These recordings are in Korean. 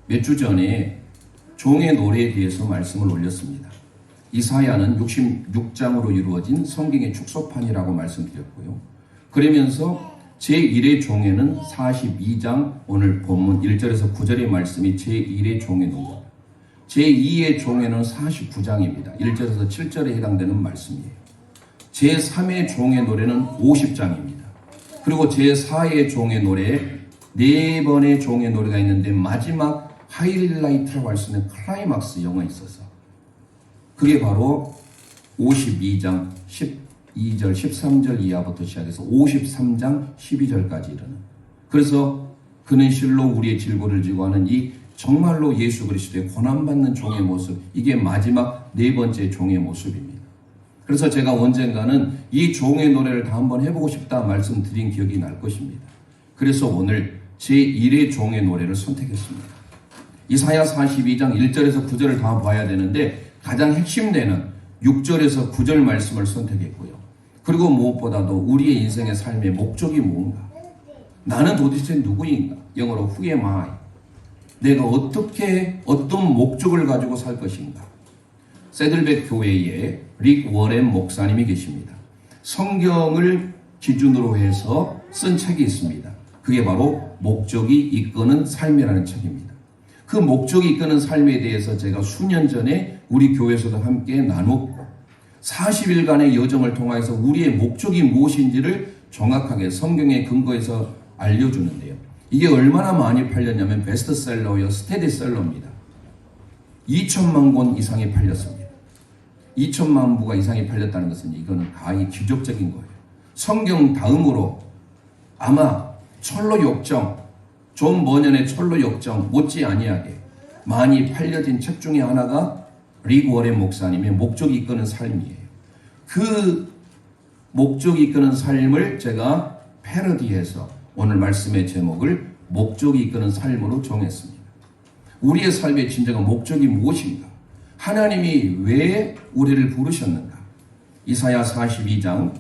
몇 주 전에 종의 노래에 대해서 말씀을 올렸습니다. 이사야는 66장으로 이루어진 성경의 축소판이라고 말씀드렸고요. 그러면서 제1의 종에는 42장 오늘 본문 1절에서 9절의 말씀이 제1의 종의 노래, 제2의 종에는 49장입니다. 1절에서 7절에 해당되는 말씀이에요. 제3의 종의 노래는 50장입니다. 그리고 제4의 종의 노래 4번의 종의 노래가 있는데 마지막 하이라이트라고 할 수 있는 클라이막스 영어에 있어서 그게 바로 52장 12절 13절 이하부터 시작해서 53장 12절까지 이르는, 그래서 그는 실로 우리의 질고를 지고 하는 이 정말로 예수 그리스도의 고난받는 종의 모습, 이게 마지막 4번째 종의 모습입니다. 그래서 제가 언젠가는 이 종의 노래를 다 한번 해보고 싶다 말씀드린 기억이 날 것입니다. 그래서 오늘 제1의 종의 노래를 선택했습니다. 이사야 42장 1절에서 9절을 다 봐야 되는데 가장 핵심되는 6절에서 9절 말씀을 선택했고요. 그리고 무엇보다도 우리의 인생의 삶의 목적이 뭔가, 나는 도대체 누구인가, 영어로 Who am I? 내가 어떻게 어떤 목적을 가지고 살 것인가. 세들백 교회에 릭 워렌 목사님이 계십니다. 성경을 기준으로 해서 쓴 책이 있습니다. 그게 바로 목적이 이끄는 삶이라는 책입니다. 그 목적이 이끄는 삶에 대해서 제가 수년 전에 우리 교회에서도 함께 나눴고 40일간의 여정을 통해서 우리의 목적이 무엇인지를 정확하게 성경의 근거에서 알려주는데요. 이게 얼마나 많이 팔렸냐면 베스트셀러요, 스테디셀러입니다. 2천만 권 이상이 팔렸습니다. 2천만 부가 이상이 팔렸다는 것은 이거는 가히 기적적인 거예요. 성경 다음으로 아마 철로 역정, 존 버년의 철로 역정 못지 아니하게 많이 팔려진 책 중에 하나가 릭 워렌 목사님의 목적이 이끄는 삶이에요. 그 목적이 이끄는 삶을 제가 패러디해서 오늘 말씀의 제목을 목적이 이끄는 삶으로 정했습니다. 우리의 삶의 진정한 목적이 무엇인가? 하나님이 왜 우리를 부르셨는가? 이사야 42장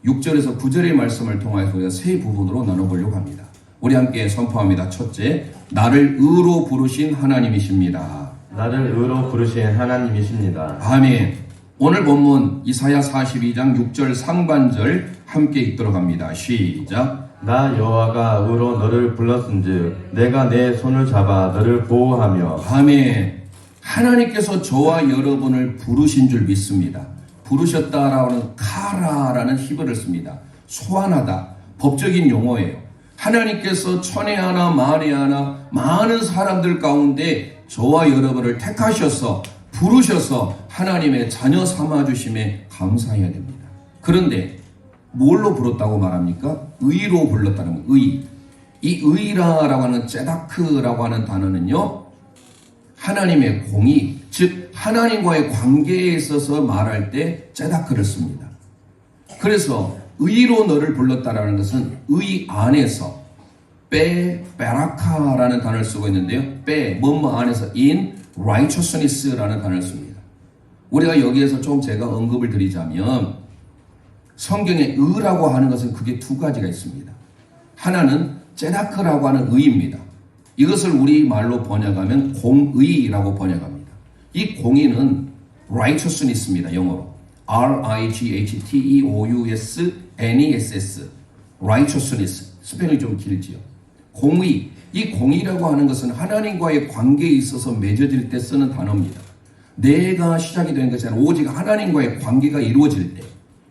6절에서 9절의 말씀을 통해서 우리가 세 부분으로 나눠보려고 합니다. 우리 함께 선포합니다. 첫째, 나를 의로 부르신 하나님이십니다. 나를 의로 부르신 하나님이십니다. 아멘. 오늘 본문 이사야 42장 6절 상반절 함께 읽도록 합니다. 시작. 나 여호와가 의로 너를 불렀은즉 내가 내 손을 잡아 너를 보호하며. 아멘. 하나님께서 저와 여러분을 부르신 줄 믿습니다. 부르셨다라고 하는 카라라는 히브리어를 씁니다. 소환하다, 법적인 용어예요. 하나님께서 천에 하나 만에 하나 많은 사람들 가운데 저와 여러분을 택하셔서 부르셔서 하나님의 자녀 삼아주심에 감사해야 됩니다. 그런데 뭘로 불렀다고 말합니까? 의로 불렀다는 거예요. 의. 이 의라고 하는 ጼ다크라고 하는 단어는요, 하나님의 공의, 즉 하나님과의 관계에 있어서 말할 때 ጼ다크를 씁니다. 그래서 의로 너를 불렀다라는 것은 의 안에서 베라카라는 단어를 쓰고 있는데요. 뭐뭐 안에서 in righteousness라는 단어를 씁니다. 우리가 여기에서 좀 제가 언급을 드리자면 성경에 의라고 하는 것은 그게 두 가지가 있습니다. 하나는 ጼ다크라고 하는 의입니다. 이것을 우리 말로 번역하면 공의라고 번역합니다. 이 공의는 righteousness입니다. 영어로 righteousness, righteousness. 스펠이 좀 길지요. 공의, 이 공의라고 하는 것은 하나님과의 관계에 있어서 맺어질 때 쓰는 단어입니다. 내가 시작이 되는 것이 아니라 오직 하나님과의 관계가 이루어질 때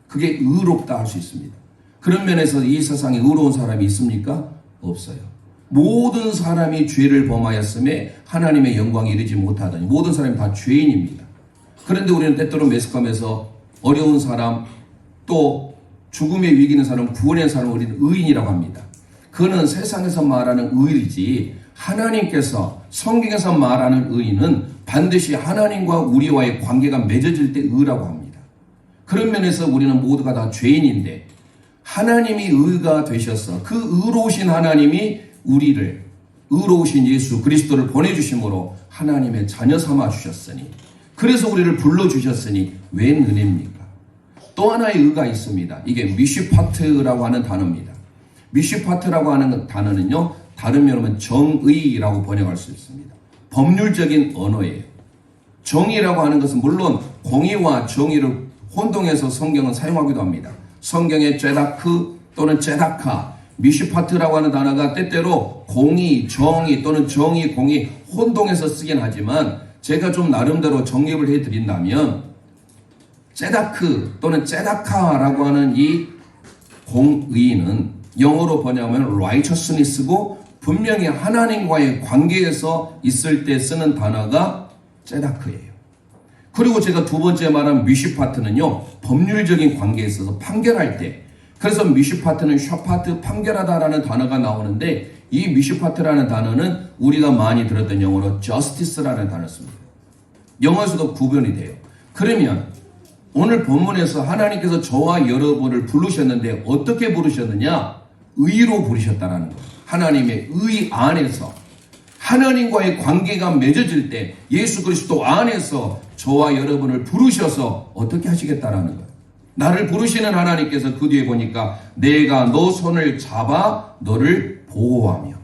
그게 의롭다 할 수 있습니다. 그런 면에서 이 세상에 의로운 사람이 있습니까? 없어요. 모든 사람이 죄를 범하였음에 하나님의 영광에 이르지 못하더니 모든 사람이 다 죄인입니다. 그런데 우리는 때때로 매스컴에서 어려운 사람, 또 죽음의 위기 있는 사람, 구원의 사람을 우리는 의인이라고 합니다. 그거는 세상에서 말하는 의이지 하나님께서 성경에서 말하는 의인은 반드시 하나님과 우리와의 관계가 맺어질 때 의라고 합니다. 그런 면에서 우리는 모두가 다 죄인인데 하나님이 의가 되셔서 그 의로우신 하나님이 우리를 의로우신 예수 그리스도를 보내주심으로 하나님의 자녀 삼아 주셨으니, 그래서 우리를 불러주셨으니 웬 은혜입니까? 또 하나의 의가 있습니다. 이게 미슈파트라고 하는 단어입니다. 미슈파트라고 하는 단어는요, 다른 면하면 정의라고 번역할 수 있습니다. 법률적인 언어예요. 정의라고 하는 것은 물론 공의와 정의를 혼동해서 성경은 사용하기도 합니다. 성경의 제다크 또는 제다카, 미슈파트라고 하는 단어가 때때로 공의, 정의 또는 정의, 공의 혼동해서 쓰긴 하지만 제가 좀 나름대로 정립을 해드린다면 제다크 또는 제다카라고 하는 이 공의는 영어로 번역하면 righteousness고 분명히 하나님과의 관계에서 있을 때 쓰는 단어가 제다크예요. 그리고 제가 두 번째 말한 미슈파트는요, 법률적인 관계에 있어서 판결할 때, 그래서 미슈파트는 샤파트 판결하다라는 단어가 나오는데 이 미슈파트라는 단어는 우리가 많이 들었던 영어로 justice라는 단어를 씁니다. 영어에서도 구별이 돼요. 그러면 오늘 본문에서 하나님께서 저와 여러분을 부르셨는데 어떻게 부르셨느냐? 의로 부르셨다라는 거예요. 하나님의 의 안에서 하나님과의 관계가 맺어질 때 예수 그리스도 안에서 저와 여러분을 부르셔서 어떻게 하시겠다라는 거예요. 나를 부르시는 하나님께서 그 뒤에 보니까 내가 너 손을 잡아 너를 보호하며,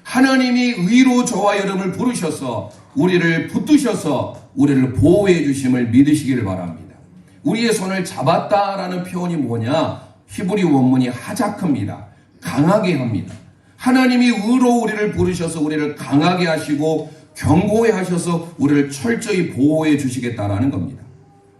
하나님이 의로 저와 여러분을 부르셔서 우리를 붙드셔서 우리를 보호해 주심을 믿으시기를 바랍니다. 우리의 손을 잡았다라는 표현이 뭐냐? 히브리 원문이 하자크입니다. 강하게 합니다. 하나님이 의로 우리를 부르셔서 우리를 강하게 하시고 견고해 하셔서 우리를 철저히 보호해 주시겠다라는 겁니다.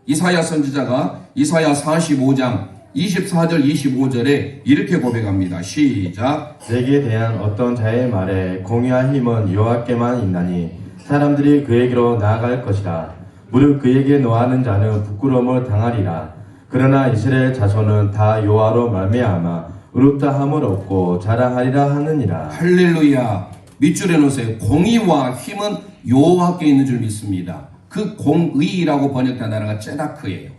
이사야 선지자가 이사야 45장 24절 25절에 이렇게 고백합니다. 시작. 내게 대한 어떤 자의 말에 공의와 힘은 여호와께만 있나니 사람들이 그에게로 나아갈 것이라. 무릇 그에게 노하는 자는 부끄러움을 당하리라. 그러나 이스라엘 자손은 다 여호와로 말미암아 의롭다 함을 얻고 자랑하리라 하느니라. 할렐루야. 밑줄에 놓으세요. 공의와 힘은 여호와께 있는 줄 믿습니다. 그 공의라고 번역된 단어가 제다크예요.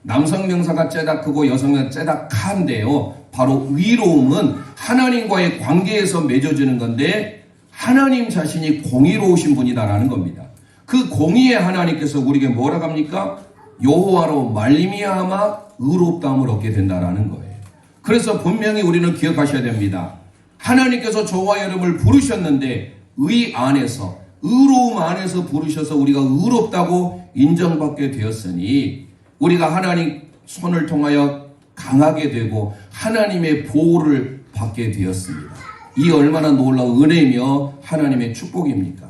남성 명사가 제다크고 여성 명사가 제다카인데요. 바로 의로움은 하나님과의 관계에서 맺어지는 건데 하나님 자신이 공의로우신 분이다라는 겁니다. 그 공의의 하나님께서 우리에게 뭐라고 합니까? 여호와로 말미암아 의롭다함을 얻게 된다라는 거예요. 그래서 분명히 우리는 기억하셔야 됩니다. 하나님께서 저와 여러분을 부르셨는데 의 안에서, 의로움 안에서 부르셔서 우리가 의롭다고 인정받게 되었으니 우리가 하나님 손을 통하여 강하게 되고 하나님의 보호를 받게 되었습니다. 이 얼마나 놀라운 은혜며 하나님의 축복입니까?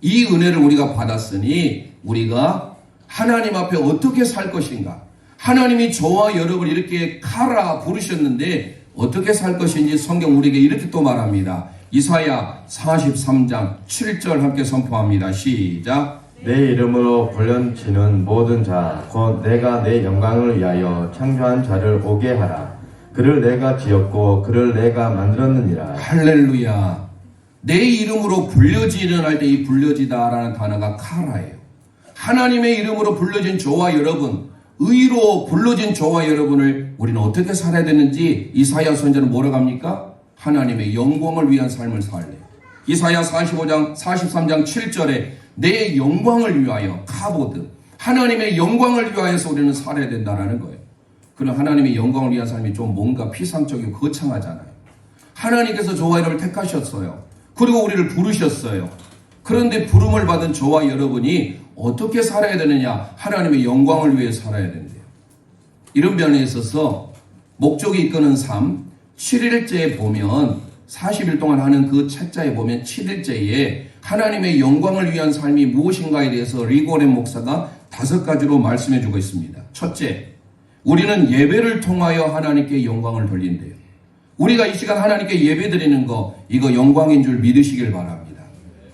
이 은혜를 우리가 받았으니 우리가 하나님 앞에 어떻게 살 것인가? 하나님이 저와 여러분을 이렇게 가라 부르셨는데 어떻게 살 것인지 성경 우리에게 이렇게 또 말합니다. 이사야 43장 7절 함께 선포합니다. 시작. 내 이름으로 불련치는 모든 자 곧 내가 내 영광을 위하여 창조한 자를 오게 하라. 그를 내가 지었고 그를 내가 만들었느니라. 할렐루야. 내 이름으로 불려지는 할 때 이 불려지다라는 단어가 카라예요. 하나님의 이름으로 불려진 저와 여러분, 의로 불러진 저와 여러분을 우리는 어떻게 살아야 되는지 이사야 선지자는 뭐라고 합니까? 하나님의 영광을 위한 삶을 살래요. 이사야 43장 7절에 내 영광을 위하여 카보드, 하나님의 영광을 위하여서 우리는 살아야 된다는 거예요. 그럼 하나님의 영광을 위한 삶이 좀 뭔가 피상적이고 거창하잖아요. 하나님께서 저와 여러분을 택하셨어요. 그리고 우리를 부르셨어요. 그런데 부름을 받은 저와 여러분이 어떻게 살아야 되느냐? 하나님의 영광을 위해 살아야 된대요. 이런 면에 있어서 목적이 이끄는 삶, 7일째에 보면 40일 동안 하는 그 책자에 보면 7일째에 하나님의 영광을 위한 삶이 무엇인가에 대해서 리고렌 목사가 5가지로 말씀해 주고 있습니다. 첫째, 우리는 예배를 통하여 하나님께 영광을 돌린대요. 우리가 이 시간 하나님께 예배 드리는 거, 이거 영광인 줄 믿으시길 바랍니다.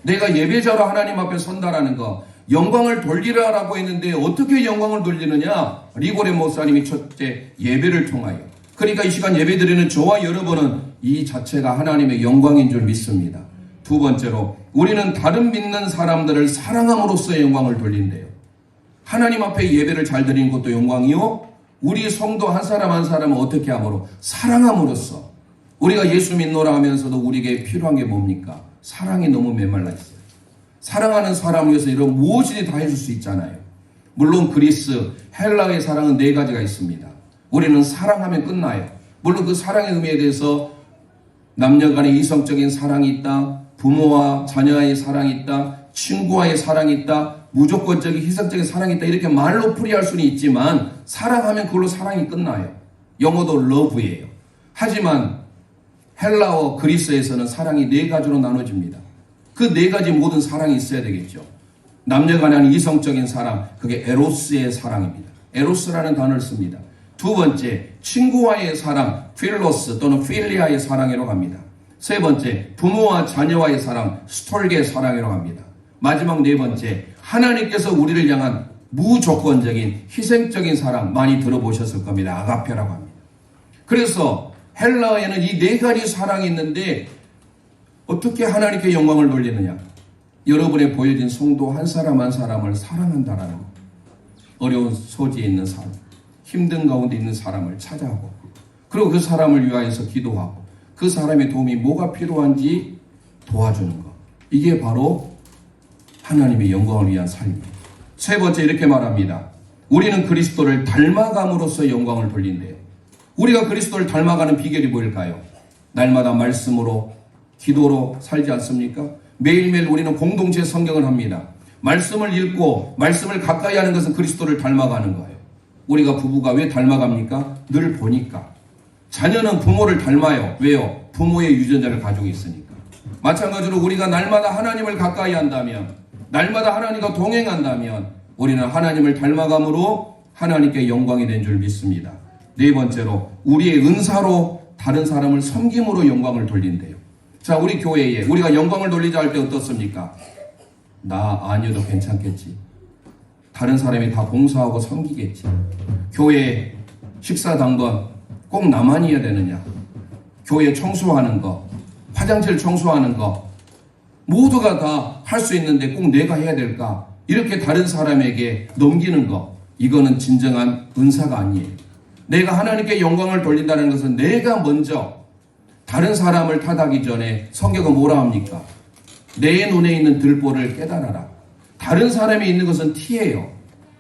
내가 예배자로 하나님 앞에 선다라는 거, 영광을 돌리라라고 했는데 어떻게 영광을 돌리느냐? 리고렌 목사님이 첫째, 예배를 통하여. 그러니까 이 시간 예배 드리는 저와 여러분은 이 자체가 하나님의 영광인 줄 믿습니다. 두 번째로, 우리는 다른 믿는 사람들을 사랑함으로써 영광을 돌린대요. 하나님 앞에 예배를 잘 드리는 것도 영광이요, 우리 성도 한 사람 한 사람은 어떻게 함으로? 사랑함으로써. 우리가 예수 믿노라 하면서도 우리에게 필요한 게 뭡니까? 사랑이 너무 메말라 있어요. 사랑하는 사람을 위해서 이런 무엇이든 다 해줄 수 있잖아요. 물론 그리스, 헬라의 사랑은 4가지가 있습니다. 우리는 사랑하면 끝나요. 물론 그 사랑의 의미에 대해서 남녀 간의 이성적인 사랑이 있다, 부모와 자녀와의 사랑이 있다, 친구와의 사랑이 있다, 무조건적인 희생적인 사랑이 있다, 이렇게 말로 풀이할 수는 있지만 사랑하면 그걸로 사랑이 끝나요. 영어도 love예요. 하지만 헬라어 그리스에서는 사랑이 네 가지로 나눠집니다. 그 네 가지 모든 사랑이 있어야 되겠죠. 남녀간에 하는 이성적인 사랑, 그게 에로스의 사랑입니다. 에로스라는 단어를 씁니다. 두 번째, 친구와의 사랑, 필로스 또는 필리아의 사랑이라고 합니다. 세 번째, 부모와 자녀와의 사랑, 스톨게의 사랑이라고 합니다. 마지막 네 번째, 하나님께서 우리를 향한 무조건적인 희생적인 사랑, 많이 들어보셨을 겁니다. 아가페라고 합니다. 그래서 헬라어에는 이 네 가지 사랑이 있는데 어떻게 하나님께 영광을 돌리느냐? 여러분의 보여진 성도 한 사람 한 사람을 사랑한다라는 것. 어려운 소지에 있는 사람, 힘든 가운데 있는 사람을 찾아가고, 그리고 그 사람을 위하여서 기도하고, 그 사람의 도움이 뭐가 필요한지 도와주는 것. 이게 바로 하나님의 영광을 위한 삶이에요. 세 번째, 이렇게 말합니다. 우리는 그리스도를 닮아감으로써 영광을 돌린대요. 우리가 그리스도를 닮아가는 비결이 뭘까요? 날마다 말씀으로, 기도로 살지 않습니까? 매일매일 우리는 공동체 성경을 합니다. 말씀을 읽고 말씀을 가까이 하는 것은 그리스도를 닮아가는 거예요. 우리가 부부가 왜 닮아갑니까? 늘 보니까. 자녀는 부모를 닮아요. 왜요? 부모의 유전자를 가지고 있으니까. 마찬가지로 우리가 날마다 하나님을 가까이 한다면, 날마다 하나님과 동행한다면 우리는 하나님을 닮아감으로 하나님께 영광이 된 줄 믿습니다. 네 번째로, 우리의 은사로 다른 사람을 섬김으로 영광을 돌린대요. 자, 우리 교회에 우리가 영광을 돌리자 할 때 어떻습니까? 나 아니어도 괜찮겠지. 다른 사람이 다 봉사하고 섬기겠지. 교회 식사당번 꼭 나만 해야 되느냐? 교회 청소하는 거, 화장실 청소하는 거 모두가 다 할 수 있는데 꼭 내가 해야 될까? 이렇게 다른 사람에게 넘기는 거, 이거는 진정한 은사가 아니에요. 내가 하나님께 영광을 돌린다는 것은 내가 먼저 다른 사람을 탓하기 전에 성경은 뭐라 합니까? 내 눈에 있는 들보를 깨달아라. 다른 사람이 있는 것은 티예요.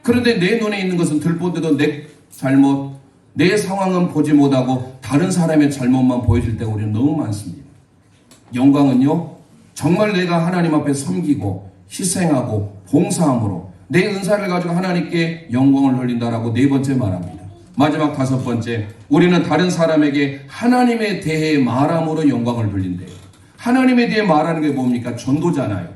그런데 내 눈에 있는 것은 들보인데도 내 잘못, 내 상황은 보지 못하고 다른 사람의 잘못만 보여줄 때가 우리는 너무 많습니다. 영광은요, 정말 내가 하나님 앞에 섬기고 희생하고 봉사함으로 내 은사를 가지고 하나님께 영광을 돌린다라고 네 번째 말합니다. 마지막 다섯 번째, 우리는 다른 사람에게 하나님에 대해 말함으로 영광을 돌린대요. 하나님에 대해 말하는 게 뭡니까? 전도잖아요.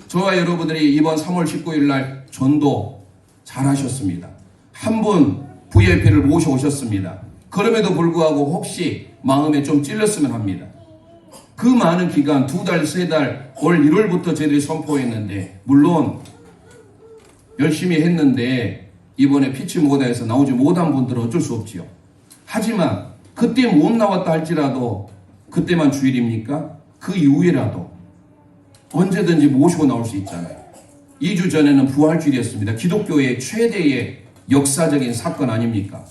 저와 여러분들이 이번 3월 19일 날 전도 잘 하셨습니다. 한 분 VIP를 모셔오셨습니다. 그럼에도 불구하고 혹시 마음에 좀 찔렸으면 합니다. 그 많은 기간, 2달, 3달, 올 1월부터 저희들이 선포했는데, 물론 열심히 했는데 이번에 피치 모다에서 나오지 못한 분들은 어쩔 수 없지요. 하지만 그때 못 나왔다 할지라도 그때만 주일입니까? 그 이후에라도 언제든지 모시고 나올 수 있잖아요. 2주 전에는 부활주일이었습니다. 기독교의 최대의 역사적인 사건 아닙니까?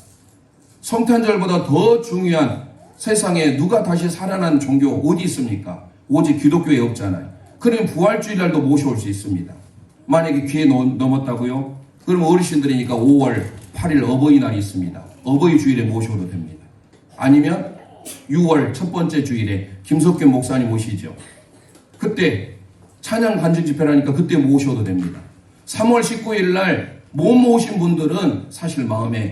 성탄절보다 더 중요한, 세상에 누가 다시 살아난 종교 어디 있습니까? 오직 기독교에 없잖아요. 그러면 부활주일날도 모셔올 수 있습니다. 만약에 기회 넘었다고요? 그럼 어르신들이니까 5월 8일 어버이날이 있습니다. 어버이 주일에 모셔도 됩니다. 아니면 6월 첫 번째 주일에 김석균 목사님 오시죠. 그때 찬양 간증 집회라니까 그때 모셔도 됩니다. 3월 19일 날 못 모신 분들은 사실 마음에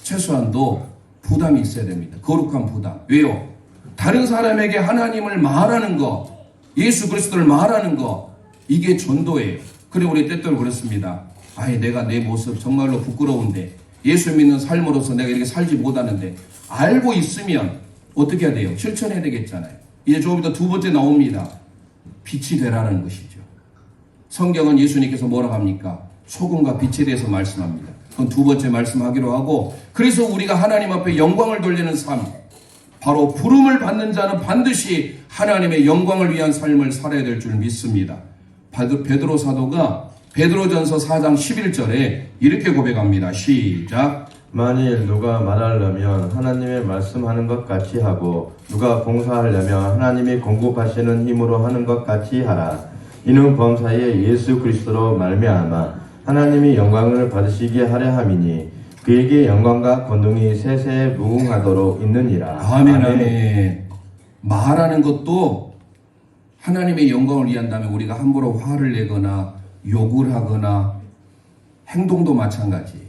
최소한도 부담이 있어야 됩니다. 거룩한 부담. 왜요? 다른 사람에게 하나님을 말하는 거, 예수 그리스도를 말하는 거, 이게 전도예요. 그래 우리 때때로 그렇습니다. 아예 내가 내 모습 정말로 부끄러운데, 예수 믿는 삶으로서 내가 이렇게 살지 못하는데, 알고 있으면 어떻게 해야 돼요? 실천해야 되겠잖아요. 이제 조금 이따 두 번째 나옵니다. 빛이 되라는 것이죠. 성경은 예수님께서 뭐라고 합니까? 소금과 빛에 대해서 말씀합니다. 그건 두 번째 말씀하기로 하고, 그래서 우리가 하나님 앞에 영광을 돌리는 삶, 바로 부름을 받는 자는 반드시 하나님의 영광을 위한 삶을 살아야 될 줄 믿습니다. 베드로 사도가 베드로전서 4장 11절에 이렇게 고백합니다. 시작. 만일 누가 말하려면 하나님의 말씀하는 것 같이 하고, 누가 봉사하려면 하나님이 공급하시는 힘으로 하는 것 같이 하라. 이는 범사에 예수 그리스도로 말미암아 하나님이 영광을 받으시게 하려 함이니 그에게 영광과 권능이 세세에 무궁하도록 있느니라. 아멘, 아멘. 말하는 것도 하나님의 영광을 위한다면 우리가 함부로 화를 내거나 욕을 하거나 행동도 마찬가지예요.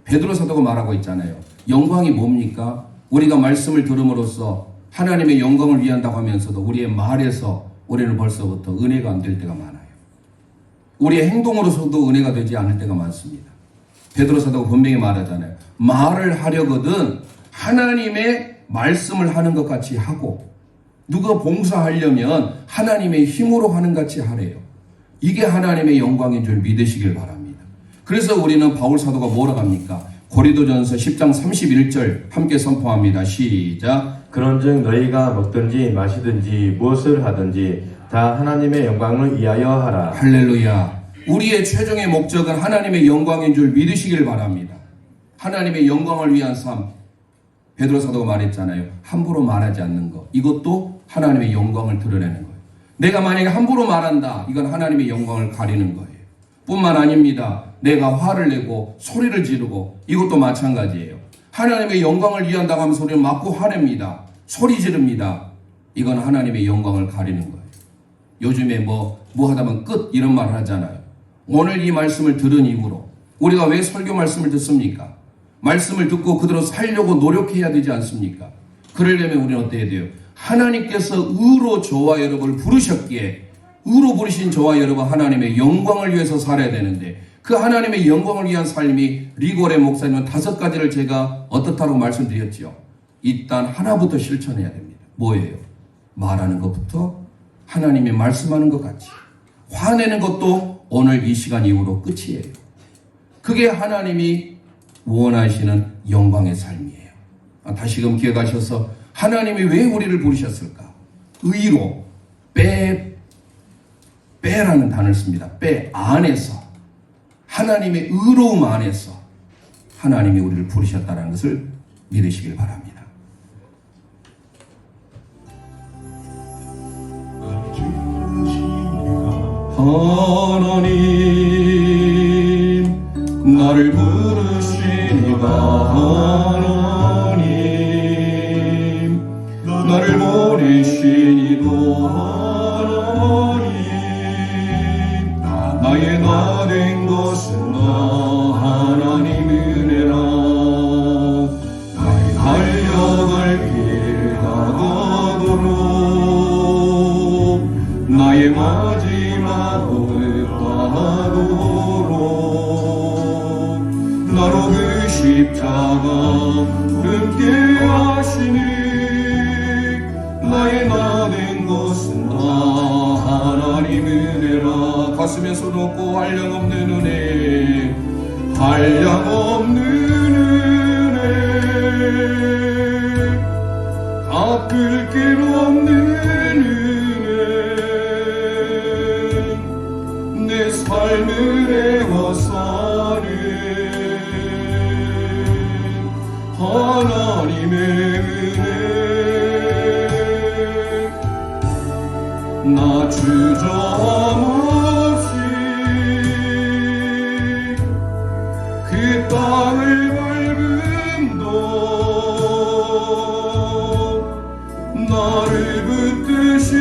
베드로 사도가 말하고 있잖아요. 영광이 뭡니까? 우리가 말씀을 들음으로써 하나님의 영광을 위한다고 하면서도 우리의 말에서 우리는 벌써부터 은혜가 안 될 때가 많아요. 우리의 행동으로서도 은혜가 되지 않을 때가 많습니다. 베드로 사도가 분명히 말하잖아요. 말을 하려거든 하나님의 말씀을 하는 것 같이 하고, 누가 봉사하려면 하나님의 힘으로 하는 같이 하래요. 이게 하나님의 영광인 줄 믿으시길 바랍니다. 그래서 우리는 바울 사도가 뭐라고 합니까? 고린도전서 10장 31절 함께 선포합니다. 시작. 그런즉 너희가 먹든지 마시든지 무엇을 하든지 다 하나님의 영광을 위하여 하라. 할렐루야. 우리의 최종의 목적은 하나님의 영광인 줄 믿으시길 바랍니다. 하나님의 영광을 위한 삶. 베드로 사도가 말했잖아요. 함부로 말하지 않는 것. 이것도 하나님의 영광을 드러내는 거예요. 내가 만약에 함부로 말한다. 이건 하나님의 영광을 가리는 거예요. 뿐만 아닙니다. 내가 화를 내고 소리를 지르고 이것도 마찬가지예요. 하나님의 영광을 위한다고 하면 소리를 맞고 화냅니다. 소리 지릅니다. 이건 하나님의 영광을 가리는 거예요. 요즘에 뭐 하다면 끝 이런 말을 하잖아요. 오늘 이 말씀을 들은 이후로 우리가 왜 설교 말씀을 듣습니까? 말씀을 듣고 그대로 살려고 노력해야 되지 않습니까? 그러려면 우리는 어때야 돼요? 하나님께서 의로 저와 여러분을 부르셨기에 의로 부르신 저와 여러분 하나님의 영광을 위해서 살아야 되는데, 그 하나님의 영광을 위한 삶이 리고레 목사님은 5가지를 제가 어떻다고 말씀드렸죠. 일단 하나부터 실천해야 됩니다. 뭐예요? 말하는 것부터 하나님의 말씀하는 것 같이. 화내는 것도 오늘 이 시간 이후로 끝이에요. 그게 하나님이 원하시는 영광의 삶이에요. 다시금 기억하셔서 하나님이 왜 우리를 부르셨을까? 의로 빼라는 단어를 씁니다. 빼 안에서, 하나님의 의로움 안에서 하나님이 우리를 부르셨다는 것을 믿으시길 바랍니다. 하나님 나를 부르시니가, 하나님 나를 보내시니도, 하나님 나의 나 된 것은 나 하나님 은혜라. 나의 달려갈 길 다가도록 나의 마지막을 따도록 나로 그 십자가 함께 하시니 나의 나 된 것은 나 하나님 은혜라. 가슴에 손 얹고 한량없는 은혜, 한량없는 은혜, 갚을 길 없는 은혜, 내 삶을 애워사는 하나님의 은혜, 나 주저함없이 그 땅을 밟음도 나를 붙드시는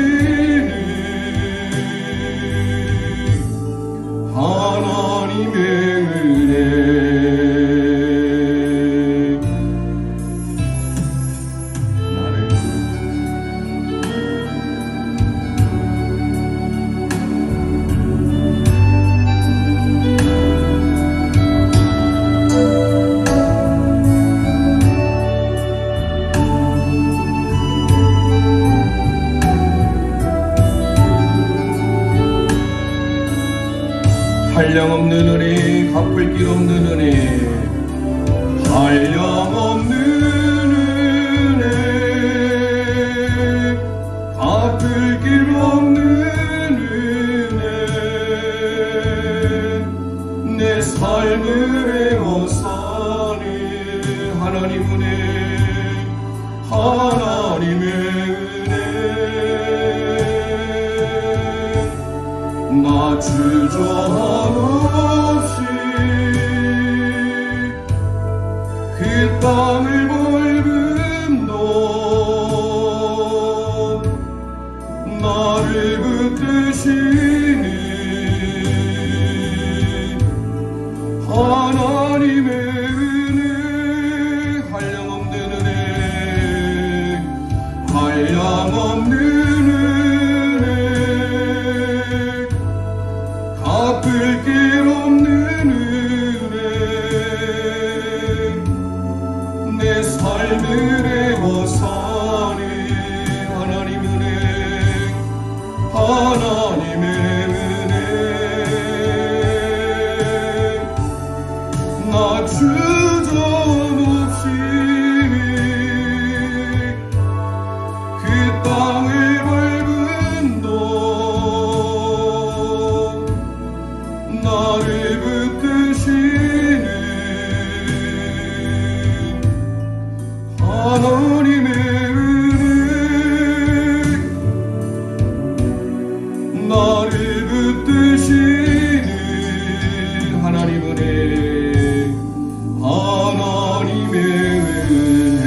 하나님의 은혜. 한량없는 은혜, 갚을 길 없는 은혜, 한량없는 은혜, 갚을 길 없는 은혜, 내 삶을 애워사는 하나님 은혜, 하나님의 은혜, 나 주저함없이 그 땅을 밟음도 나를 갚을 길 없는 은혜 내 삶을 애워사니 하나님 은혜 하나님의 은혜 나 주저없이 그 땅을 밟은 동 나를 붙드시는 하나님의 은혜 나를 붙드시는 하나님 은혜 하나님의 은혜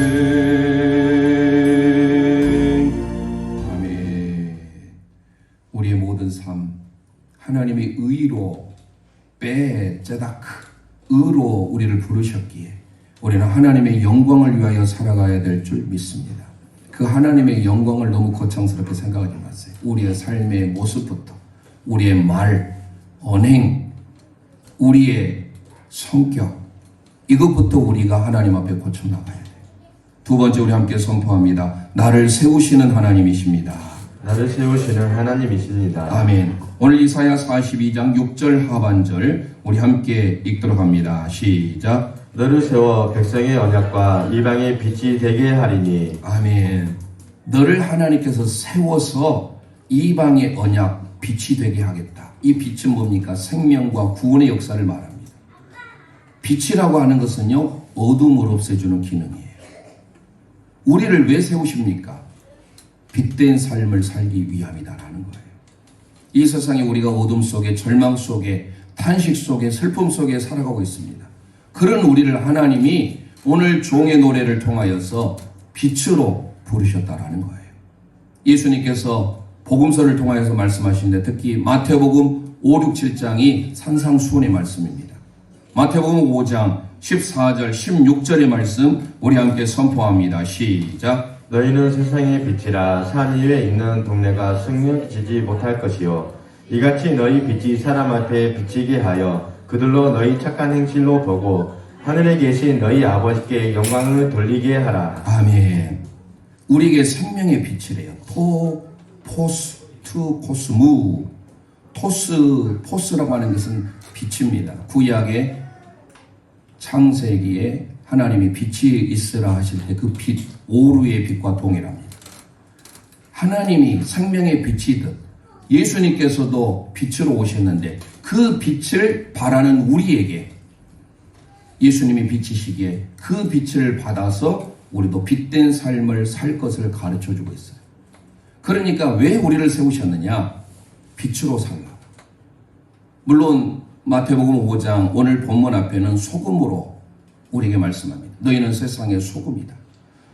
아멘. 우리의 모든 삶 하나님의 의로 베제다크 의로 우리를 부르셨기에 우리는 하나님의 영광을 위하여 살아가야 될 줄 믿습니다. 그 하나님의 영광을 너무 거창스럽게 생각하지 마세요. 우리의 삶의 모습부터 우리의 말, 언행, 우리의 성격 이것부터 우리가 하나님 앞에 고쳐나가야 돼요. 두 번째 우리 함께 선포합니다. 나를 세우시는 하나님이십니다. 나를 세우시는 하나님이십니다. 아멘. 오늘 이사야 42장 6절 하반절 우리 함께 읽도록 합니다. 시작. 너를 세워 백성의 언약과 이방의 빛이 되게 하리니. 아멘. 너를 하나님께서 세워서 이방의 언약 빛이 되게 하겠다. 이 빛은 뭡니까? 생명과 구원의 역사를 말합니다. 빛이라고 하는 것은요, 어둠을 없애주는 기능이에요. 우리를 왜 세우십니까? 빛된 삶을 살기 위함이다라는 거예요. 이 세상에 우리가 어둠 속에, 절망 속에, 탄식 속에, 슬픔 속에 살아가고 있습니다. 그런 우리를 하나님이 오늘 종의 노래를 통하여서 빛으로 부르셨다라는 거예요. 예수님께서 복음서를 통하여서 말씀하시는데 특히 마태복음 5, 6, 7장이 산상수훈의 말씀입니다. 마태복음 5장 14절, 16절의 말씀 우리 함께 선포합니다. 시작. 너희는 세상의 빛이라 산 위에 있는 동네가 숨겨지지 못할 것이요 이같이 너희 빛이 사람 앞에 비치게 하여 그들로 너희 착한 행실로 보고 하늘에 계신 너희 아버지께 영광을 돌리게 하라. 아멘. 우리에게 생명의 빛이래요. 포스무. 포스라고 하는 것은 빛입니다. 구약의 창세기에 하나님이 빛이 있으라 하실 때 그 빛, 오루의 빛과 동일합니다. 하나님이 생명의 빛이듯 예수님께서도 빛으로 오셨는데 그 빛을 바라는 우리에게 예수님이 빛이시기에 그 빛을 받아서 우리도 빛된 삶을 살 것을 가르쳐주고 있어요. 그러니까 왜 우리를 세우셨느냐? 빛으로 살라. 물론 마태복음 5장 오늘 본문 앞에는 소금으로 우리에게 말씀합니다. 너희는 세상의 소금이다.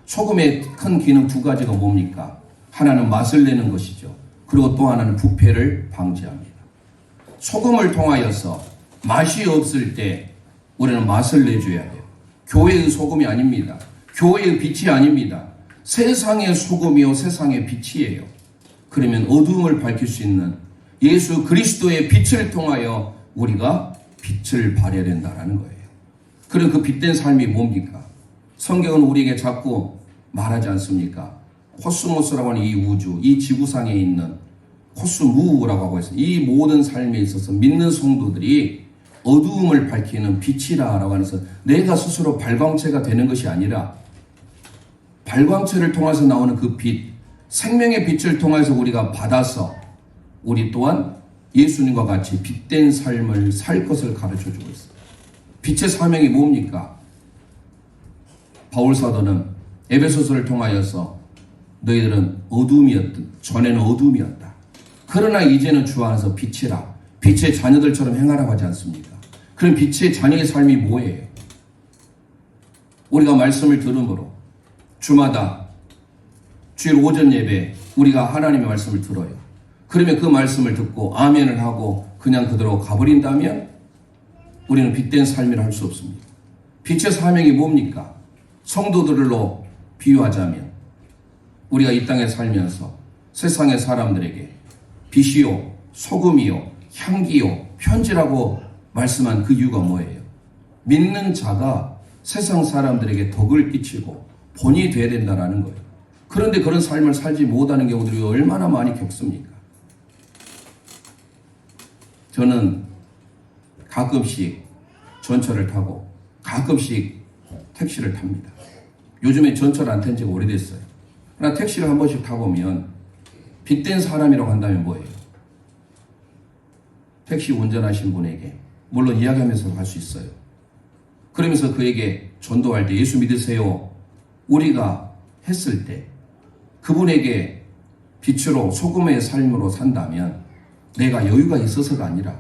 소금의 큰 기능 두 가지가 뭡니까? 하나는 맛을 내는 것이죠. 그리고 또 하나는 부패를 방지합니다. 소금을 통하여서 맛이 없을 때 우리는 맛을 내줘야 돼요. 교회의 소금이 아닙니다. 교회의 빛이 아닙니다. 세상의 소금이요 세상의 빛이에요. 그러면 어두움을 밝힐 수 있는 예수 그리스도의 빛을 통하여 우리가 빛을 발해야 된다는 거예요. 그럼 그 빛된 삶이 뭡니까? 성경은 우리에게 자꾸 말하지 않습니까? 코스모스라고 하는 이 우주, 이 지구상에 있는 코스무라고 하고 있습니다. 이 모든 삶에 있어서 믿는 성도들이 어두움을 밝히는 빛이라고 하면서 내가 스스로 발광체가 되는 것이 아니라 발광체를 통해서 나오는 그 빛, 생명의 빛을 통해서 우리가 받아서 우리 또한 예수님과 같이 빛된 삶을 살 것을 가르쳐주고 있습니다. 빛의 사명이 뭡니까? 바울 사도는 에베소서를 통하여서 너희들은 어둠이었든 전에는 어둠이었다. 그러나 이제는 주 안에서 빛이라. 빛의 자녀들처럼 행하라고 하지 않습니까? 그럼 빛의 자녀의 삶이 뭐예요? 우리가 말씀을 들음으로 주마다 주일 오전 예배 우리가 하나님의 말씀을 들어요. 그러면 그 말씀을 듣고 아멘을 하고 그냥 그대로 가버린다면 우리는 빛된 삶이라 할 수 없습니다. 빛의 사명이 뭡니까? 성도들로 비유하자면 우리가 이 땅에 살면서 세상의 사람들에게 빛이요 소금이요 향기요 편지라고 말씀한 그 이유가 뭐예요? 믿는 자가 세상 사람들에게 덕을 끼치고 본이 돼야 된다는 거예요. 그런데 그런 삶을 살지 못하는 경우들이 얼마나 많이 겪습니까? 저는 가끔씩 전철을 타고 가끔씩 택시를 탑니다. 요즘에 전철 안 탄 지가 오래됐어요. 그러나 택시를 한 번씩 타보면 빗댄 사람이라고 한다면 뭐예요? 택시 운전하신 분에게 물론 이야기하면서 갈 수 있어요. 그러면서 그에게 전도할 때 예수 믿으세요. 우리가 했을 때 그분에게 빛으로 소금의 삶으로 산다면 내가 여유가 있어서가 아니라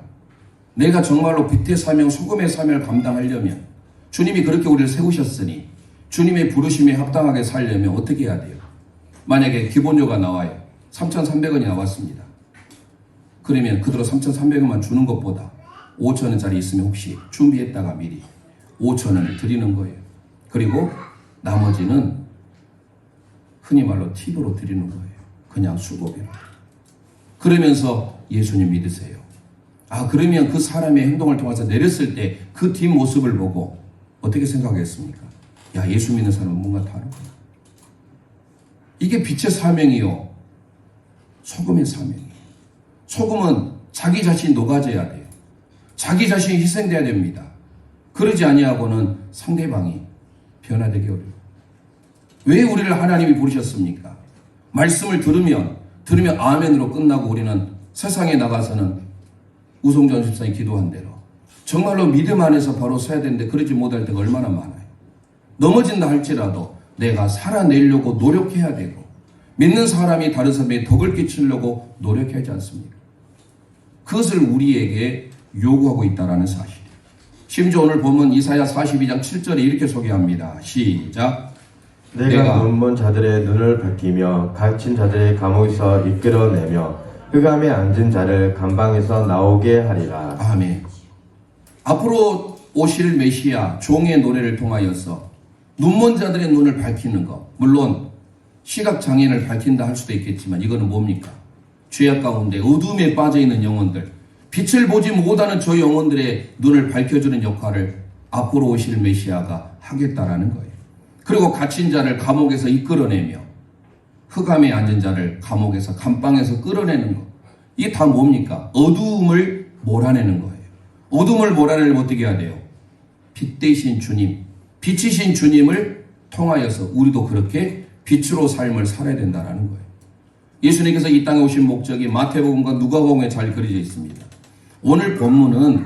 내가 정말로 빛의 사명, 소금의 사명을 감당하려면 주님이 그렇게 우리를 세우셨으니 주님의 부르심에 합당하게 살려면 어떻게 해야 돼요? 만약에 기본료가 나와요. 3,300원이 나왔습니다. 그러면 그대로 3,300원만 주는 것보다 5,000원짜리 있으면 혹시 준비했다가 미리 5,000원을 드리는 거예요. 그리고 나머지는 흔히 말로 팁으로 드리는 거예요. 그냥 수고비로. 그러면서 예수님 믿으세요. 그러면 그 사람의 행동을 통해서 내렸을 때 그 뒷모습을 보고 어떻게 생각했습니까? 야, 예수 믿는 사람은 뭔가 다르구나. 이게 빛의 사명이요. 소금의 사명이에요. 소금은 자기 자신이 녹아져야 돼요. 자기 자신이 희생돼야 됩니다. 그러지 아니하고는 상대방이 변화되기 어려워요. 왜 우리를 하나님이 부르셨습니까? 말씀을 들으면 아멘으로 끝나고 우리는 세상에 나가서는 우성전 집사님 기도한 대로 정말로 믿음 안에서 바로 서야 되는데 그러지 못할 때가 얼마나 많아요. 넘어진다 할지라도 내가 살아내려고 노력해야 되고 믿는 사람이 다른 사람에게 덕을 끼치려고 노력해야 하지 않습니까? 그것을 우리에게 요구하고 있다는 사실이에요. 심지어 오늘 보면 이사야 42장 7절에 이렇게 소개합니다. 시작. 내가 눈먼 자들의 눈을 밝히며 갇힌 자들의 감옥에서 이끌어내며 흑암에 앉은 자를 감방에서 나오게 하리라. 아멘. 앞으로 오실 메시아 종의 노래를 통하여서 눈먼 자들의 눈을 밝히는 것, 물론 시각장애인을 밝힌다 할 수도 있겠지만 이거는 뭡니까? 죄악 가운데 어둠에 빠져있는 영혼들, 빛을 보지 못하는 저 영혼들의 눈을 밝혀주는 역할을 앞으로 오실 메시아가 하겠다라는 거예요. 그리고 갇힌 자를 감옥에서 이끌어내며 흑암에 앉은 자를 감옥에서 감방에서 끌어내는 것. 이게 다 뭡니까? 어두움을 몰아내는 거예요. 어둠을 몰아내려면 어떻게 해야 돼요? 빛 대신 주님, 빛이신 주님을 통하여서 우리도 그렇게 빛으로 삶을 살아야 된다는 거예요. 예수님께서 이 땅에 오신 목적이 마태복음과 누가복음에 잘 그려져 있습니다. 오늘 본문은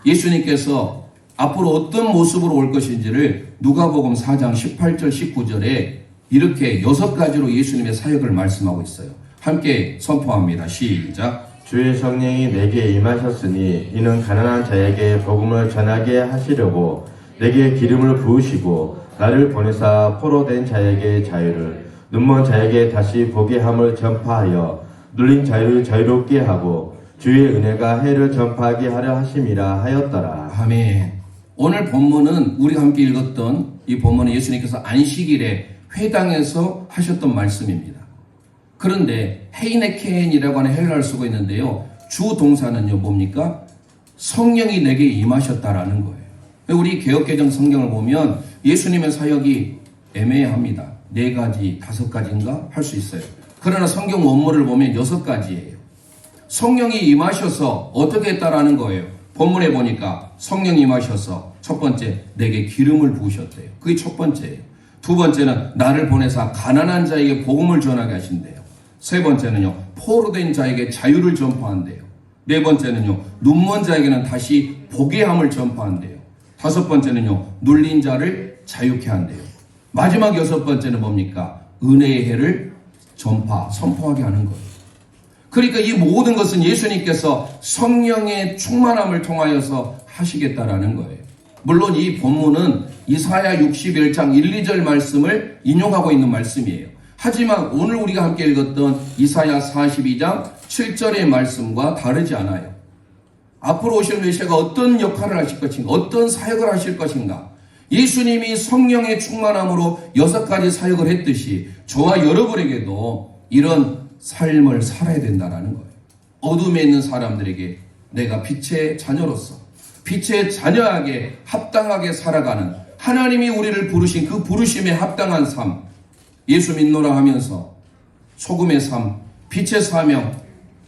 예수님께서 앞으로 어떤 모습으로 올 것인지를 누가복음 4장 18절 19절에 이렇게 6가지로 예수님의 사역을 말씀하고 있어요. 함께 선포합니다. 시작. 주의 성령이 내게 임하셨으니 이는 가난한 자에게 복음을 전하게 하시려고 내게 기름을 부으시고 나를 보내사 포로된 자에게 자유를 눈먼 자에게 다시 보게 함을 전파하여 눌린 자유를 자유롭게 하고 주의 은혜가 해를 전파하게 하려 하심이라 하였더라. 아멘. 오늘 본문은 우리가 함께 읽었던 이 본문은 예수님께서 안식일에 회당에서 하셨던 말씀입니다. 그런데 헤이네켄이라고 하는 헬라어를 쓰고 있는데요. 주 동사는요 뭡니까? 성령이 내게 임하셨다라는 거예요. 우리 개역개정 성경을 보면 예수님의 사역이 애매합니다. 4가지, 5가지인가 할 수 있어요. 그러나 성경 원문을 보면 6가지예요. 성령이 임하셔서 어떻게 했다라는 거예요. 본문에 보니까 성령이 임하셔서 첫 번째 내게 기름을 부으셨대요. 그게 첫 번째예요. 두 번째는 나를 보내사 가난한 자에게 복음을 전하게 하신대요. 세 번째는요 포로된 자에게 자유를 전파한대요. 네 번째는요 눈먼 자에게는 다시 보게 함을 전파한대요. 다섯 번째는요 눌린 자를 자유케 한대요. 마지막 6번째는 뭡니까? 은혜의 해를 선포하게 하는 거예요. 그러니까 이 모든 것은 예수님께서 성령의 충만함을 통하여서 하시겠다라는 거예요. 물론 이 본문은 이사야 61장 1, 2절 말씀을 인용하고 있는 말씀이에요. 하지만 오늘 우리가 함께 읽었던 이사야 42장 7절의 말씀과 다르지 않아요. 앞으로 오실 메시아가 어떤 역할을 하실 것인가, 어떤 사역을 하실 것인가. 예수님이 성령의 충만함으로 6가지 사역을 했듯이 저와 여러분에게도 이런 삶을 살아야 된다는 거예요. 어둠에 있는 사람들에게 내가 빛의 자녀로서 빛의 자녀에게 합당하게 살아가는 하나님이 우리를 부르신 그 부르심에 합당한 삶, 예수 믿노라 하면서 소금의 삶, 빛의 사명,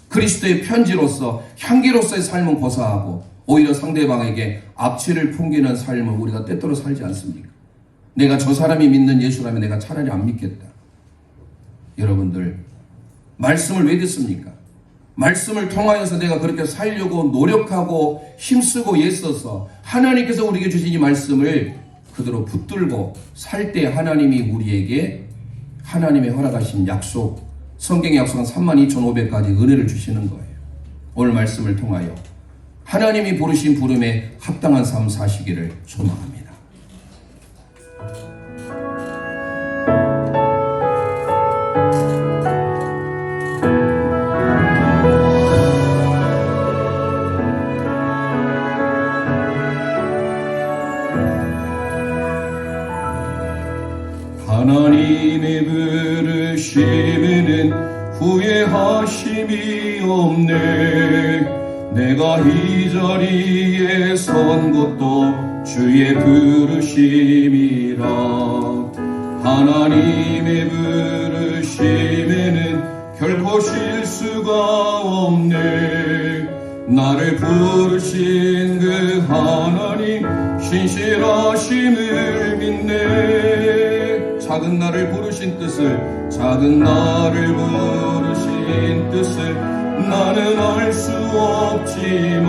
그리스도의 편지로서 향기로서의 삶은 고사하고 오히려 상대방에게 악취를 풍기는 삶을 우리가 때때로 살지 않습니까? 내가 저 사람이 믿는 예수라면 내가 차라리 안 믿겠다. 여러분들 말씀을 왜 듣습니까? 말씀을 통하여서 내가 그렇게 살려고 노력하고 힘쓰고 애써서 하나님께서 우리에게 주신 이 말씀을 그대로 붙들고 살 때 하나님이 우리에게 하나님의 허락하신 약속, 성경의 약속은 32,500가지 은혜를 주시는 거예요. 오늘 말씀을 통하여 하나님이 부르신 부름에 합당한 삶 사시기를 소망합니다. 하나님의 부르심에는 후회하심이 없네. 내가 이 자리에 선 것도 주의 부르심이라. 하나님의 부르심에는 결코 실수가 없네. 나를 부르신 그 하나님 신실하심을 믿네. 작은 나를 부르신 뜻을, 작은 나를 부르신 뜻을 나는 알 수 없지만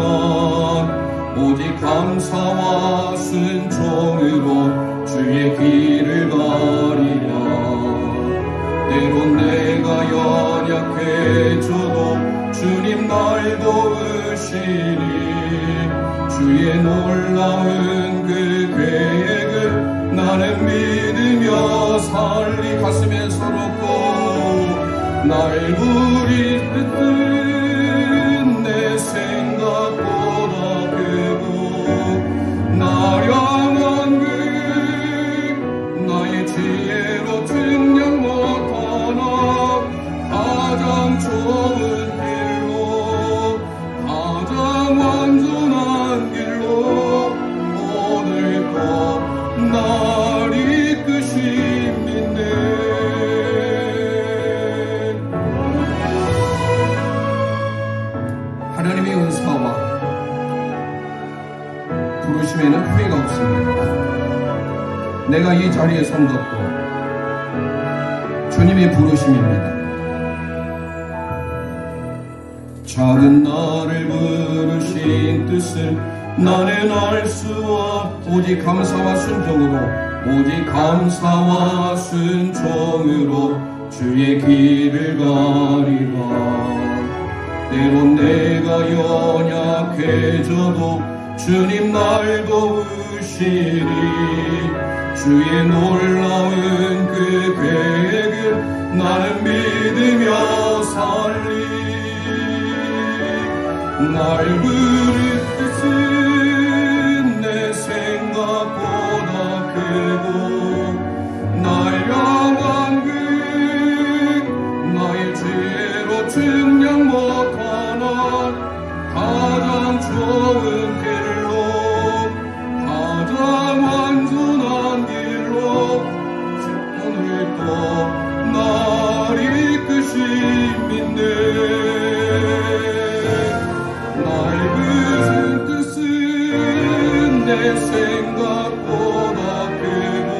오직 감사와 순종으로 주의 길을 가리라. 때론 내가 연약해져도 주님 날 도우시니 주의 놀라운 그 계획을 나는 믿으며 살리. 가슴에 서럽고 날 부릴 뜻은 내 생각보다 크고 나량한 그 나의 지혜로 증량 못하나 가장 좋은 길로 가장 완전한 길로 오늘도 날 이끄십니다. 하나님의 은사와 부르심에는 후회가 없습니다. 내가 이 자리에 선 것도 주님의 부르심입니다. 작은 나를 부르신 뜻을 나는 알 수 없. 오직 감사와 순종으로, 오직 감사와 순종으로 주의 길을 가리라. 때론 내가 연약해져도 주님 날 도우시니 주의 놀라운 그 계획을 나는 믿으며 살리. 날 부를 뜻은 내 생각보다 크고 날 향한 그 나의 지혜로 증량 못하나 가장 좋은 길로 가장 완전한 길로 오늘도 날 이끄십니다. 날 부르신 뜻은 내 생각보다 크고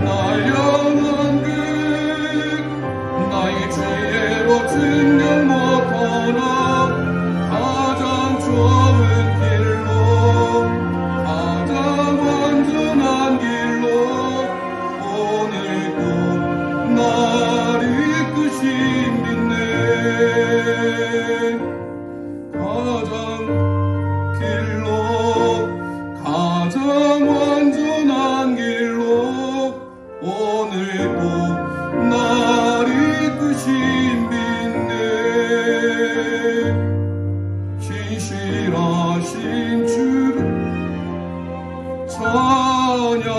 날 향한 그 나의 지혜로 증량 못하나 가장 좋은 길로 가장 완전한 길로 오늘도 날 이끄십니다. 가장 길로 가장 완전한 길로 오늘도 날 이끄십니다. 신실하신 주를 찬양해.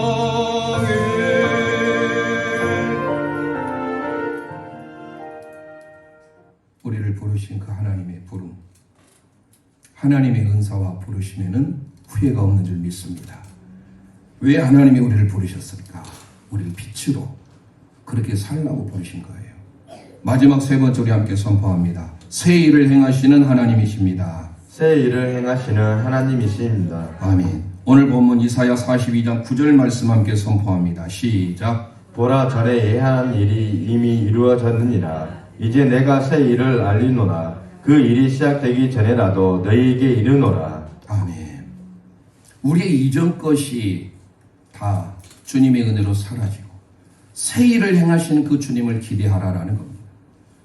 우리를 부르신 그 하나님의 부름, 하나님의 은사와 부르심에는 후회가 없는 줄 믿습니다. 왜 하나님이 우리를 부르셨을까? 우리를 빛으로 그렇게 살라고 부르신 거예요. 마지막 세 번째 우리 함께 선포합니다. 새 일을 행하시는 하나님이십니다. 새 일을 행하시는 하나님이십니다. 아멘. 오늘 본문 이사야 42장 9절 말씀 함께 선포합니다. 시작. 보라, 전에 예하한 일이 이미 이루어졌느니라. 이제 내가 새 일을 알리노라. 그 일이 시작되기 전에라도 너희에게 이르노라. 아멘. 우리의 이전 것이 다 주님의 은혜로 사라지고 새 일을 행하시는 그 주님을 기대하라라는 겁니다.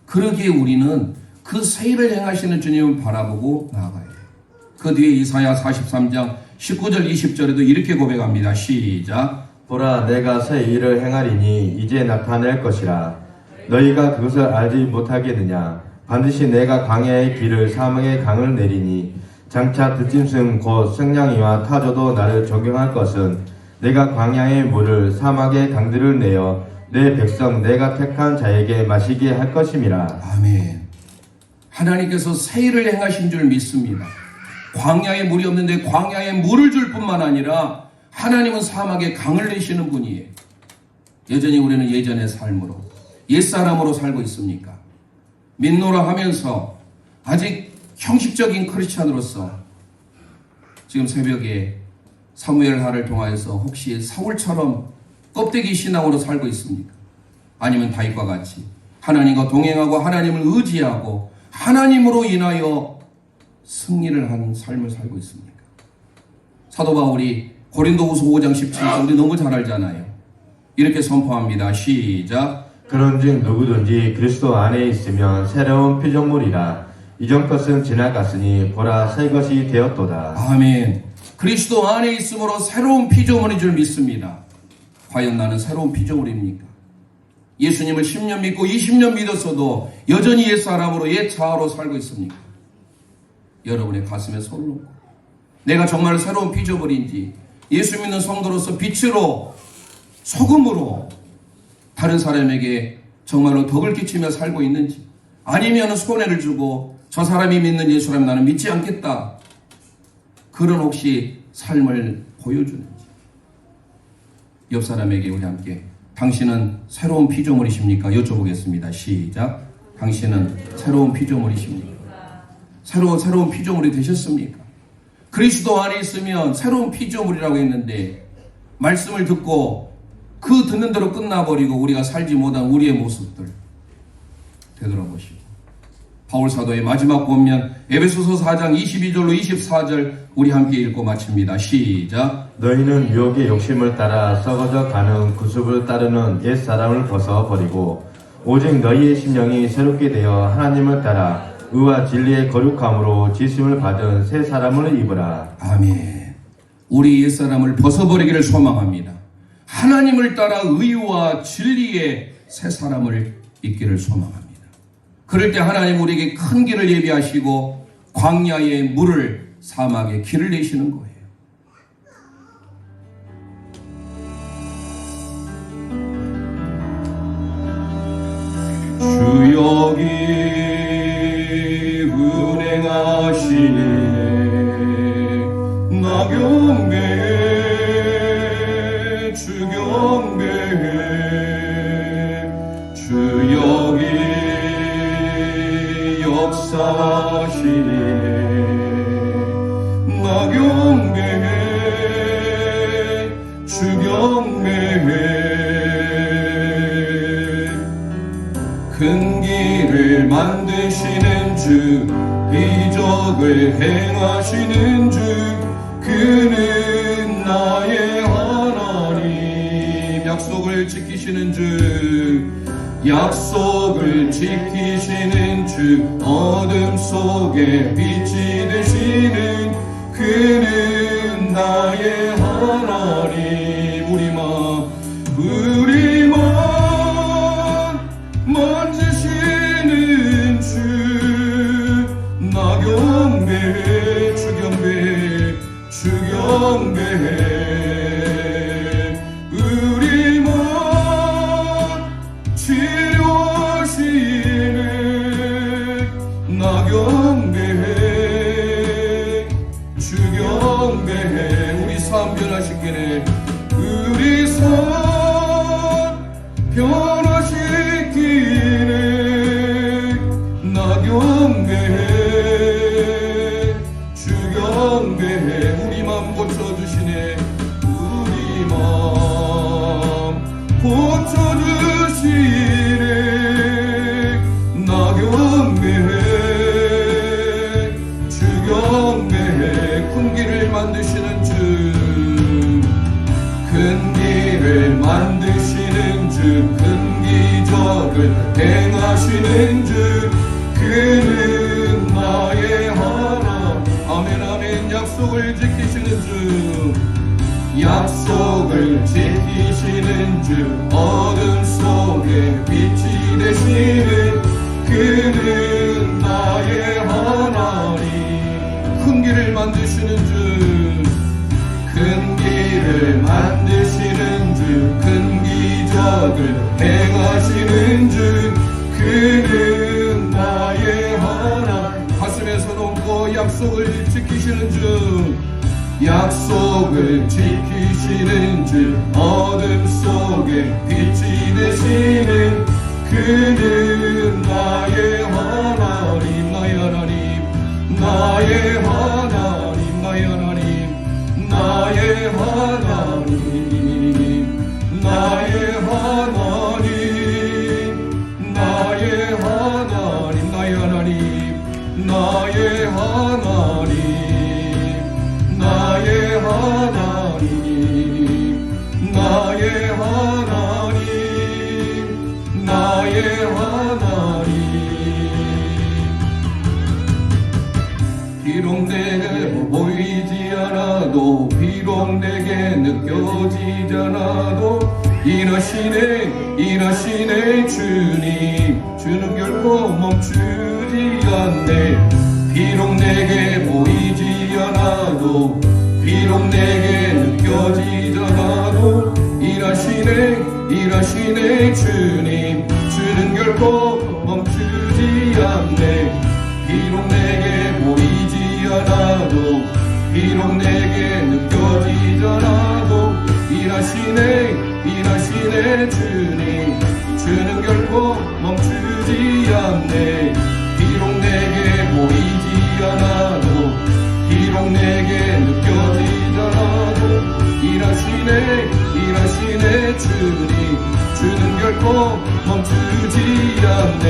그러기에 우리는 그 새 일을 행하시는 주님을 바라보고 나아가야 돼요. 그 뒤에 이사야 43장 19절 20절에도 이렇게 고백합니다. 시작. 보라, 내가 새 일을 행하리니 이제 나타낼 것이라. 너희가 그것을 알지 못하겠느냐? 반드시 내가 광야의 길을 사막의 강을 내리니 장차 들짐승 곧 생냥이와 타조도 나를 존경할 것은 내가 광야의 물을 사막의 강들을 내어 내 백성 내가 택한 자에게 마시게 할 것임이라. 아멘. 하나님께서 새 일을 행하신 줄 믿습니다. 광야에 물이 없는데 광야에 물을 줄 뿐만 아니라 하나님은 사막에 강을 내시는 분이에요. 여전히 우리는 예전의 삶으로 옛사람으로 살고 있습니까? 믿노라 하면서 아직 형식적인 크리스찬으로서 지금 새벽에 사무엘 하를 통하여서 혹시 사울처럼 껍데기 신앙으로 살고 있습니까? 아니면 다윗과 같이 하나님과 동행하고 하나님을 의지하고 하나님으로 인하여 승리를 하는 삶을 살고 있습니까? 사도 바울이 고린도후서 5장 17절 우리 너무 잘 알잖아요. 이렇게 선포합니다. 시작. 그런즉 누구든지 그리스도 안에 있으면 새로운 피조물이라. 이전 것은 지나갔으니 보라, 새 것이 되었도다. 아멘. 그리스도 안에 있으므로 새로운 피조물인 줄 믿습니다. 과연 나는 새로운 피조물입니까? 예수님을 10년 믿고 20년 믿었어도 여전히 옛사람으로 옛자아로 살고 있습니까? 여러분의 가슴에 손을 얹고 내가 정말 새로운 피조물인지 예수 믿는 성도로서 빛으로 소금으로 다른 사람에게 정말로 덕을 끼치며 살고 있는지 아니면 손해를 주고 저 사람이 믿는 예수라면 나는 믿지 않겠다. 그런 혹시 삶을 보여주는지 옆 사람에게 우리 함께 당신은 새로운 피조물이십니까? 여쭤보겠습니다. 시작. 당신은 새로운 피조물이십니까? 새로운 피조물이 되셨습니까? 그리스도 안에 있으면 새로운 피조물이라고 했는데 말씀을 듣고 그 듣는 대로 끝나버리고 우리가 살지 못한 우리의 모습들 되돌아보시고 바울 사도의 마지막 본면 에베소서 4장 22절로 24절 우리 함께 읽고 마칩니다. 시작. 너희는 유혹의 욕심을 따라 썩어져 가는 구습을 따르는 옛 사람을 벗어버리고 오직 너희의 심령이 새롭게 되어 하나님을 따라 의와 진리의 거룩함으로 지심을 받은 새 사람을 입으라. 아멘. 우리 옛사람을 벗어버리기를 소망합니다. 하나님을 따라 의와 진리의 새 사람을 입기를 소망합니다. 그럴 때 하나님 우리에게 큰 길을 예비하시고 광야의 물을 사막에 길을 내시는 거예요. 주 여기 운행하시네 나 경배해 주 경배해 주 여기 역사하시네 나 경배해 주 경배해 큰 길을 만드시는 주 이적을 행하시는 주 그는 나의 하나님 약속을 지키시는 주 약속을 지키시는 주 어둠 속에 빛이 되시는 그는 나의 하나님 우리만 만지시는 주 나 경배해 주 경배해 주 경배해 우리만 치료하시네 나 경배해 고쳐주시네. 우리 삶 변화시키네. 나 경배해 주 경배해. 우리 맘 고쳐주시네. 우리 맘 고쳐주시네. 나 경배해 주 경배해. 큰 길을 만드시는 주, 큰 길을 만드시는 주, 큰 기적을 행하시는 주, 그는 나의 하나. 아멘 아멘. 약속을 지키시는 주, 약속을 지키시는 주, 어둠 속에 빛이 되시는 그는 나의 하나님. 큰 길을 만드시는 주, 큰 길을 만드시는 주, 큰 기적을 행하시는 주, 그는 나의 하나님. 가슴에 손 얹고 약속을 지키시는 주, 약속을 지키시는 주, 어둠 속에 빛이 되시는 그는 나의 하나님. 나의 하나님, 나의 하나님, 나의 하나님, 나의 하나님, 나의 하나님, 나의 하나님, 나의 하나님, 나의 하나님, 나의 하나님, 나의 하나님, 나의 하나님. 비록 내게 보이지 않아도, 비록 내게 느껴지지 않아도, 일하시네 주님. 주는 결코 멈추지 않네. 비록 내게 보이지 않아도, 비록 내게 느껴지지 않아도, 일하시네 주님. 주는 결코 멈추지 않네. 비록 내게 보이지 않아도, 비록 내게 느껴지지 않아도, 일하시네 주님. 주는 결코 멈추지 않네. 비록 내게 보이지 않아도, 비록 내게 느껴지지 않아도, 일하시네 주님. 주는 결코 멈추지 않네.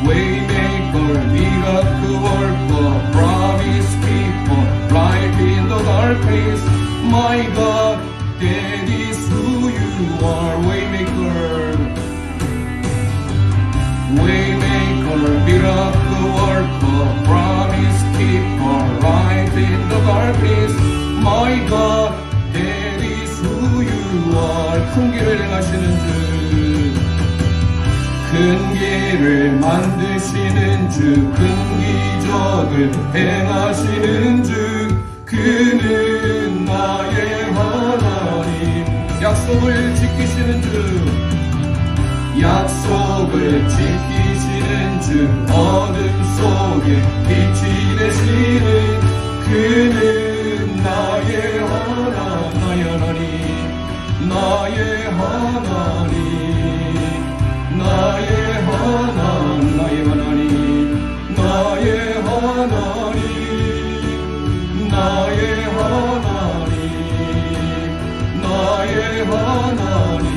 Waymaker, miracle worker, promise keeper, light in the dark place. My God, that is who you are. Waymaker, Waymaker, miracle worker, promise keeper, light in the dark place. My God, that is who you are. 큰 길을 행하시는 주, 큰 길을 만드시는 주, 큰 기적을 행하시는 주, 그는 나의 하나님. 약속을 지키시는 주, 약속을 지키시는 주, 어둠 속에 빛이 되시는 그는 나의 하나님. 나의 하나님, 나의 하나님, 나의 하나님, 나의 하나님, 나의 하나님, 나의 하나님, 나의 하나님,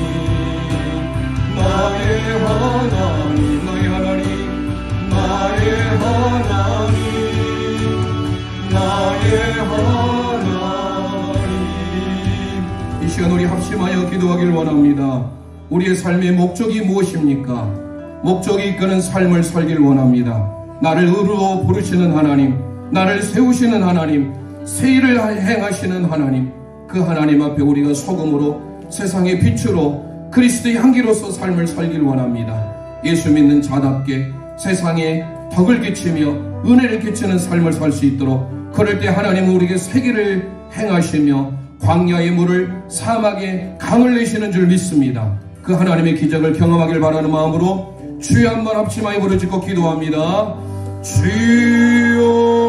나의 하나님, 나의 하나님, 나의 하나님, 나의 하나님. 이 시간 우리 합심하여 기도하길 원합니다. 우리의 삶의 목적이 무엇입니까? 목적이 이끄는 삶을 살길 원합니다. 나를 의로 부르시는 하나님, 나를 세우시는 하나님, 새 일을 행하시는 하나님, 그 하나님 앞에 우리가 소금으로, 세상의 빛으로, 그리스도의 향기로서 삶을 살길 원합니다. 예수 믿는 자답게 세상에 덕을 끼치며 은혜를 끼치는 삶을 살 수 있도록, 그럴 때 하나님은 우리에게 새 길을 행하시며 광야의 물을 사막에 강을 내시는 줄 믿습니다. 그 하나님의 기적을 경험하길 바라는 마음으로 주여 한번 합심하여 부르짖고 기도합니다. 주여.